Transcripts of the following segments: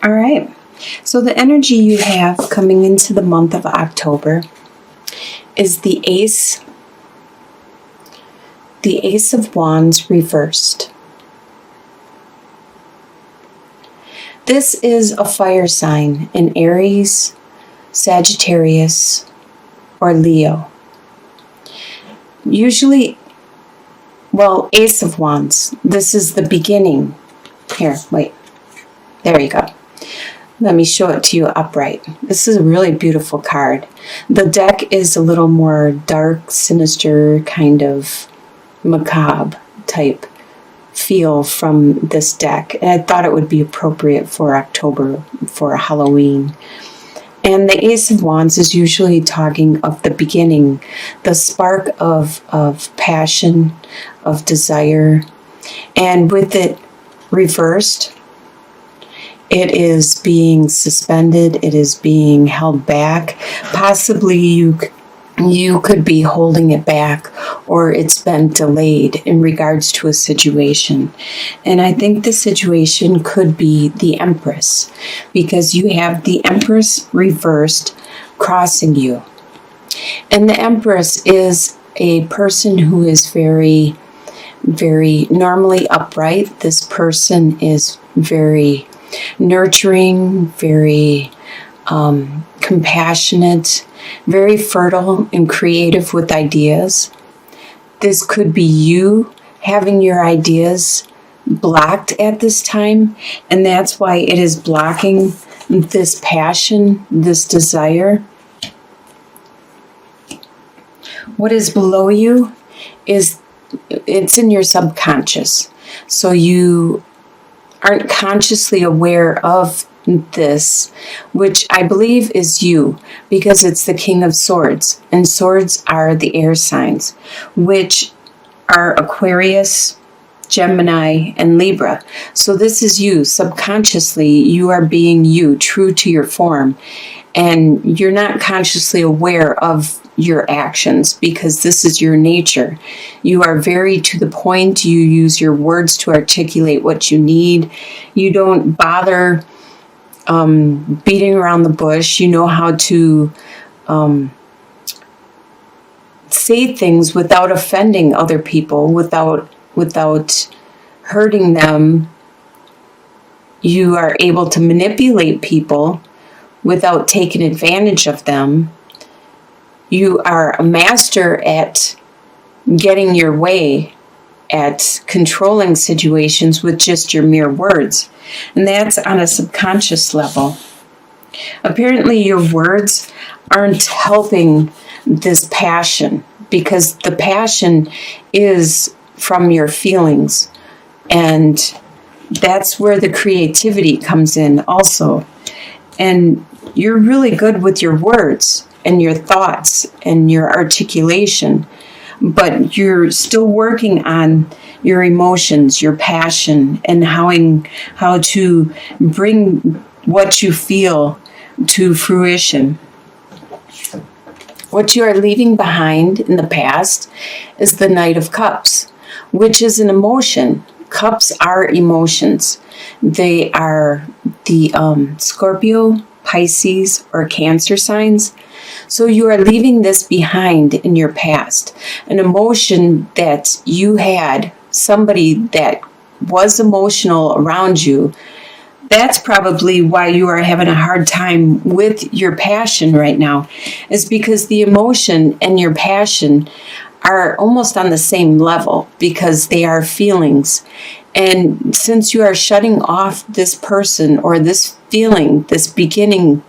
All right. So the energy you have coming into the month of October is the Ace of Wands reversed. This is a fire sign in Aries, Sagittarius, or Leo. Usually, Ace of Wands. This is the beginning. Here, wait. There you go. Let me show it to you upright. This is a really beautiful card. The deck is a little more dark, sinister, kind of macabre type feel from this deck. And I thought it would be appropriate for October, for Halloween. And the Ace of Wands is usually talking of the beginning, the spark of passion, of desire. And with it reversed, it is being suspended. It is being held back. Possibly you could be holding it back, or it's been delayed in regards to a situation. And I think the situation could be the Empress, because you have the Empress reversed crossing you. And the Empress is a person who is very, very normally upright. This person is very nurturing, very compassionate, very fertile and creative with ideas. This could be you having your ideas blocked at this time, and that's why it is blocking this passion, this desire. What is below you it's in your subconscious. So you aren't consciously aware of this, which I believe is you, because it's the King of Swords, and swords are the air signs, which are Aquarius, Gemini, and Libra. So this is you. Subconsciously, you are being you, true to your form, and you're not consciously aware of your actions, because this is your nature. You are very to the point. You use your words to articulate what you need. You don't bother beating around the bush. You know how to say things without offending other people, without hurting them. You are able to manipulate people without taking advantage of them. You are a master at getting your way, at controlling situations with just your mere words. And that's on a subconscious level. Apparently your words aren't helping this passion, because the passion is from your feelings. And that's where the creativity comes in also. And you're really good with your words and your thoughts and your articulation, but you're still working on your emotions, your passion, and how to bring what you feel to fruition. What you are leaving behind in the past is the Knight of Cups, which is an emotion. Cups are emotions. They are the Scorpio, Pisces, or Cancer signs. So you are leaving this behind in your past, an emotion that you had, somebody that was emotional around you. That's probably why you are having a hard time with your passion right now, is because the emotion and your passion are almost on the same level, because they are feelings. And since you are shutting off this person or this feeling, this beginning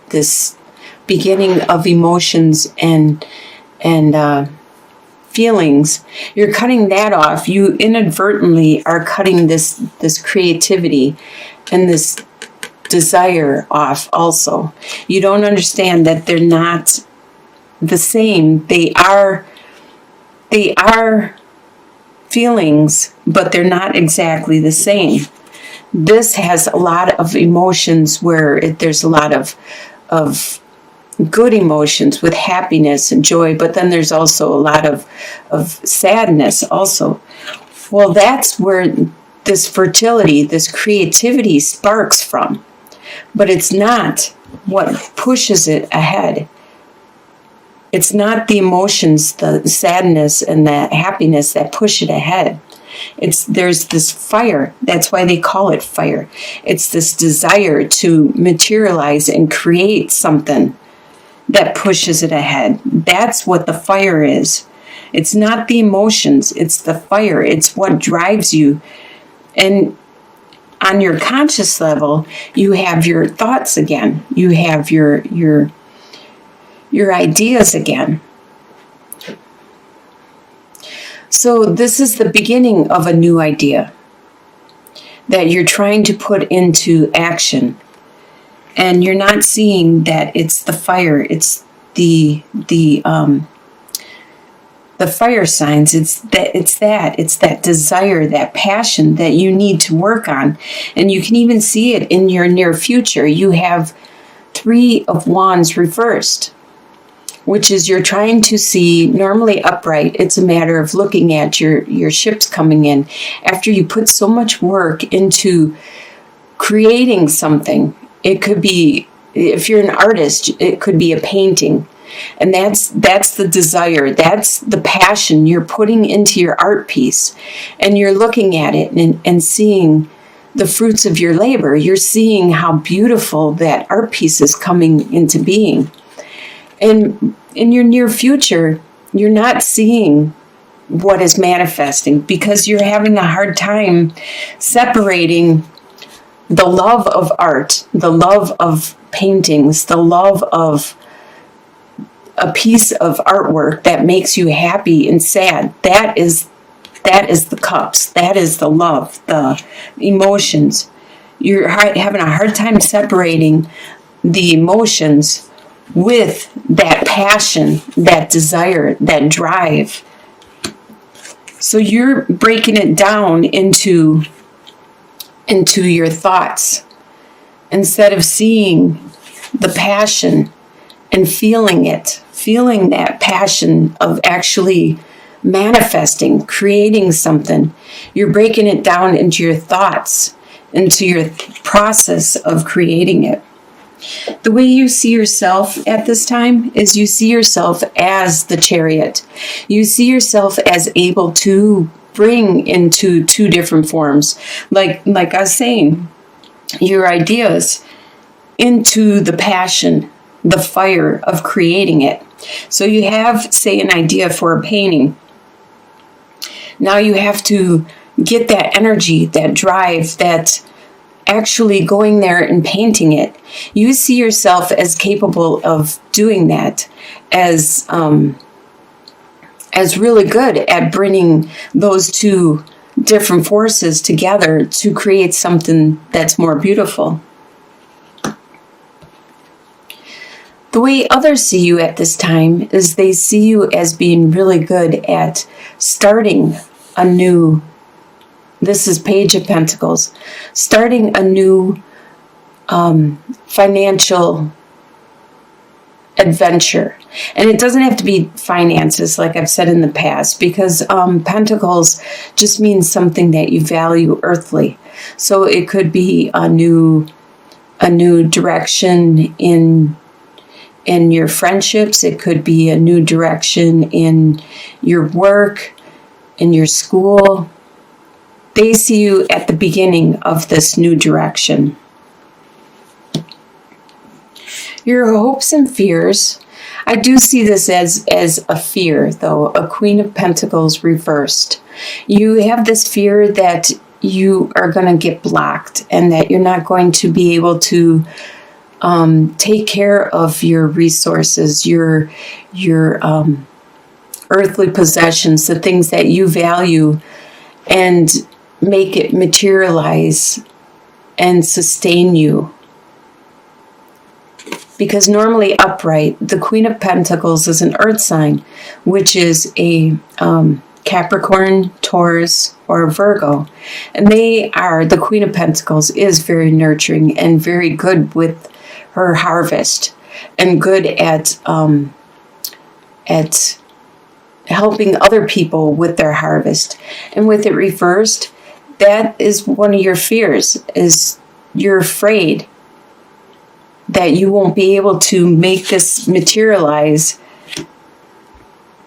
of emotions and feelings, you're cutting that off. You inadvertently are cutting this creativity and this desire off also. You don't understand that they're not the same. They are feelings, but they're not exactly the same. This has a lot of emotions where there's a lot of good emotions with happiness and joy, but then there's also a lot of sadness also. Well, that's where this fertility, this creativity sparks from. but it's not what pushes it ahead. It's not the emotions, the sadness and the happiness that push it ahead. There's this fire. That's why they call it fire. It's this desire to materialize and create something that pushes it ahead. That's what the fire is. It's not the emotions, it's the fire. It's what drives you. And on your conscious level, you have your thoughts again. You have your ideas again. So this is the beginning of a new idea that you're trying to put into action. And you're not seeing that it's the fire, it's the fire signs. It's that desire, that passion that you need to work on. And you can even see it in your near future. You have 3 of Wands reversed, which is you're trying to see normally upright. It's a matter of looking at your ships coming in. After you put so much work into creating something, it could be, if you're an artist, it could be a painting. And that's the desire, that's the passion you're putting into your art piece. And you're looking at it and seeing the fruits of your labor. You're seeing how beautiful that art piece is coming into being. And in your near future, you're not seeing what is manifesting because you're having a hard time separating the love of art, the love of paintings, the love of a piece of artwork that makes you happy and sad. That is the cups. That is the love, the emotions. You're having a hard time separating the emotions with that passion, that desire, that drive. So you're breaking it down into your thoughts instead of seeing the passion and feeling it, feeling that passion of actually manifesting, creating something. You're breaking it down into your thoughts, into your process of creating it. The way you see yourself at this time is you see yourself as the Chariot. You see yourself as able to bring into 2 different forms. Like I was saying, your ideas into the passion, the fire of creating it. So you have, say, an idea for a painting. Now you have to get that energy, that drive, that actually going there and painting it. You see yourself as capable of doing that, as really good at bringing those 2 different forces together to create something that's more beautiful. The way others see you at this time is they see you as being really good at starting a new, this is Page of Pentacles, starting a new financial adventure. And it doesn't have to be finances, like I've said in the past, because Pentacles just means something that you value earthly. So it could be a new direction in your friendships. It could be a new direction in your work, in your school. They see you at the beginning of this new direction. Your hopes and fears. I do see this as a fear, though, a Queen of Pentacles reversed. You have this fear that you are going to get blocked and that you're not going to be able to take care of your resources, your earthly possessions, the things that you value, and make it materialize and sustain you. Because normally upright, the Queen of Pentacles is an earth sign, which is a Capricorn, Taurus, or Virgo. And the Queen of Pentacles is very nurturing and very good with her harvest and good at helping other people with their harvest. And with it reversed, that is one of your fears, is you're afraid that you won't be able to make this materialize,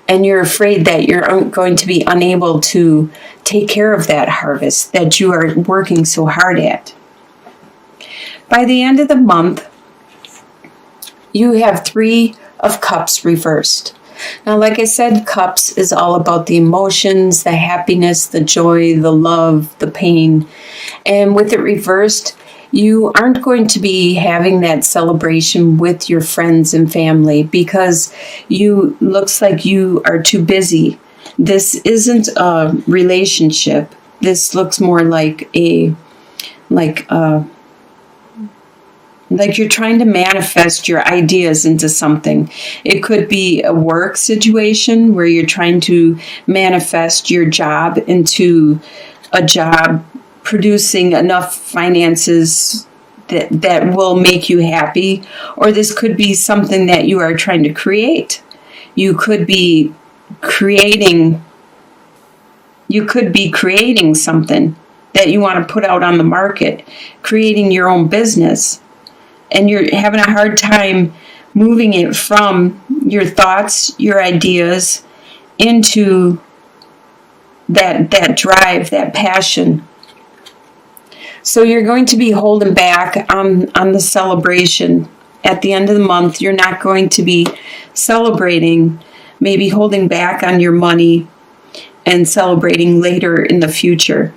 and you're afraid that you're going to be unable to take care of that harvest that you are working so hard at. By the end of the month, you have 3 of Cups reversed. Now, like I said, Cups is all about the emotions, the happiness, the joy, the love, the pain. And with it reversed, you aren't going to be having that celebration with your friends and family because looks like you are too busy. This isn't a relationship. This looks more like you're trying to manifest your ideas into something. It could be a work situation where you're trying to manifest your job into a job producing enough finances that will make you happy. Or this could be something that you are trying to create. You could be creating something that you want to put out on the market, creating your own business. And you're having a hard time moving it from your thoughts, your ideas, into that drive, that passion. So you're going to be holding back on the celebration. At the end of the month, you're not going to be celebrating, maybe holding back on your money and celebrating later in the future.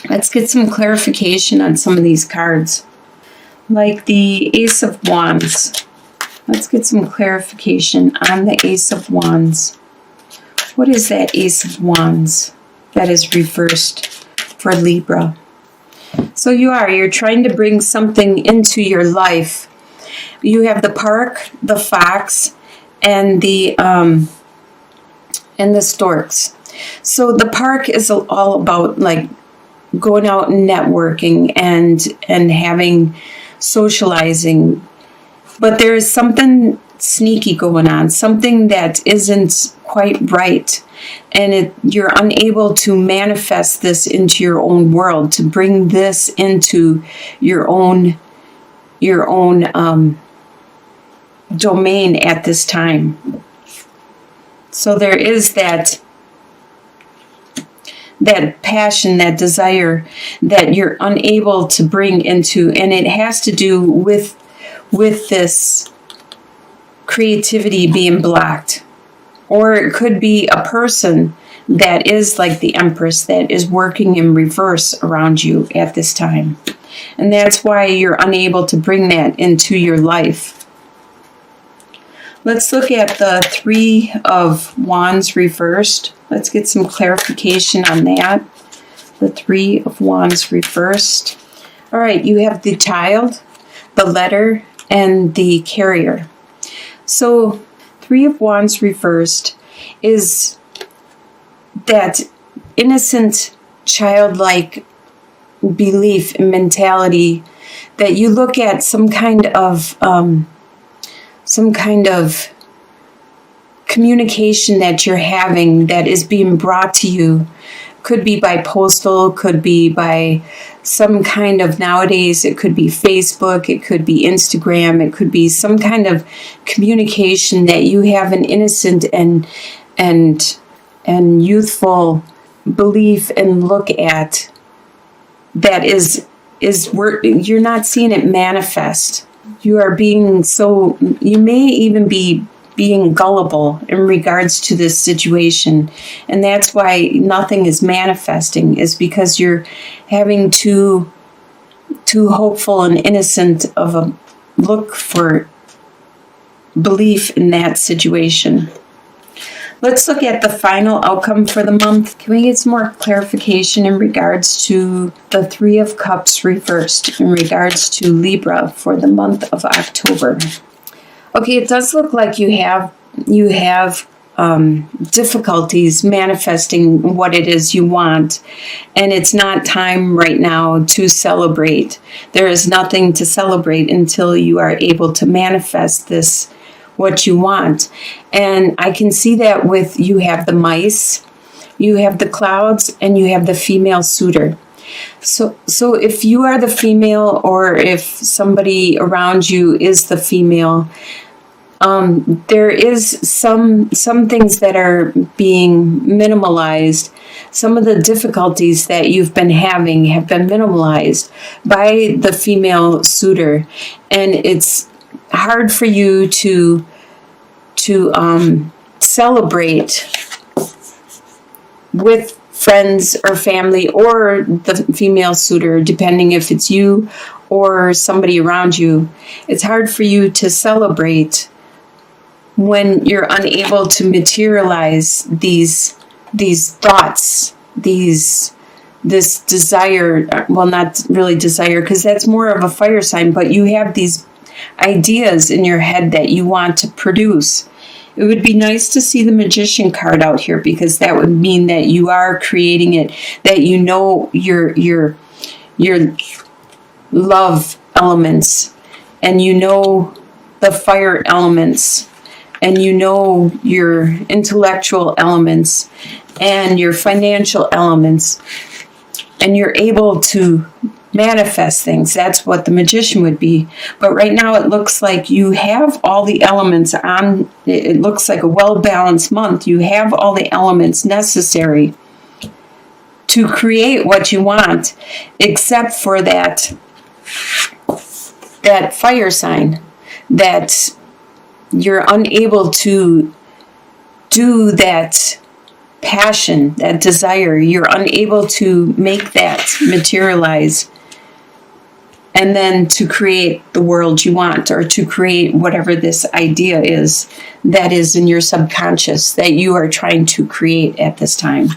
Let's get some clarification on some of these cards. Like the Ace of Wands. Let's get some clarification on the Ace of Wands. What is that Ace of Wands that is reversed for Libra? So you're trying to bring something into your life. You have the park, the fox, and the storks. So the park is all about like going out and networking and having socializing, but there is something sneaky going on, something that isn't quite right, and you're unable to manifest this into your own world, to bring this into your own domain at this time. So there is that passion, that desire that you're unable to bring into, and it has to do with this creativity being blocked. Or it could be a person that is like the Empress that is working in reverse around you at this time. And that's why you're unable to bring that into your life. Let's look at the 3 of Wands reversed. Let's get some clarification on that. The 3 of Wands reversed. All right, you have the Child, the Letter, and the Carrier. So 3 of Wands reversed is that innocent, childlike belief and mentality that you look at some kind of communication that you're having that is being brought to you. Could be by postal, could be by some kind of, nowadays it could be Facebook, it could be Instagram, it could be some kind of communication that you have an innocent and youthful belief and look at that is you're not seeing it manifest. You are being you may even be being gullible in regards to this situation. And that's why nothing is manifesting, is because you're having too hopeful and innocent of a look for belief in that situation. Let's look at the final outcome for the month. Can we get some more clarification in regards to the 3 of Cups reversed in regards to Libra for the month of October? Okay, it does look like you have difficulties manifesting what it is you want, and it's not time right now to celebrate. There is nothing to celebrate until you are able to manifest this, what you want. And I can see that with, you have the mice, you have the clouds, and you have the female suitor. So if you are the female, or if somebody around you is the female, there is some things that are being minimalized. Some of the difficulties that you've been having have been minimalized by the female suitor, and it's hard for you to celebrate with friends or family, or the female suitor, depending if it's you or somebody around you. It's hard for you to celebrate when you're unable to materialize these thoughts, this desire. Well, not really desire, because that's more of a fire sign, but you have these ideas in your head that you want to produce. It would be nice to see the Magician card out here, because that would mean that you are creating it, that you know your love elements, and you know the fire elements, and you know your intellectual elements and your financial elements, and you're able to manifest things. That's what the Magician would be. But right now it looks like you have all the elements on. It looks like a well-balanced month. You have all the elements necessary to create what you want, except for that fire sign, that you're unable to do that passion, that desire. You're unable to make that materialize, and then to create the world you want, or to create whatever this idea is that is in your subconscious that you are trying to create at this time.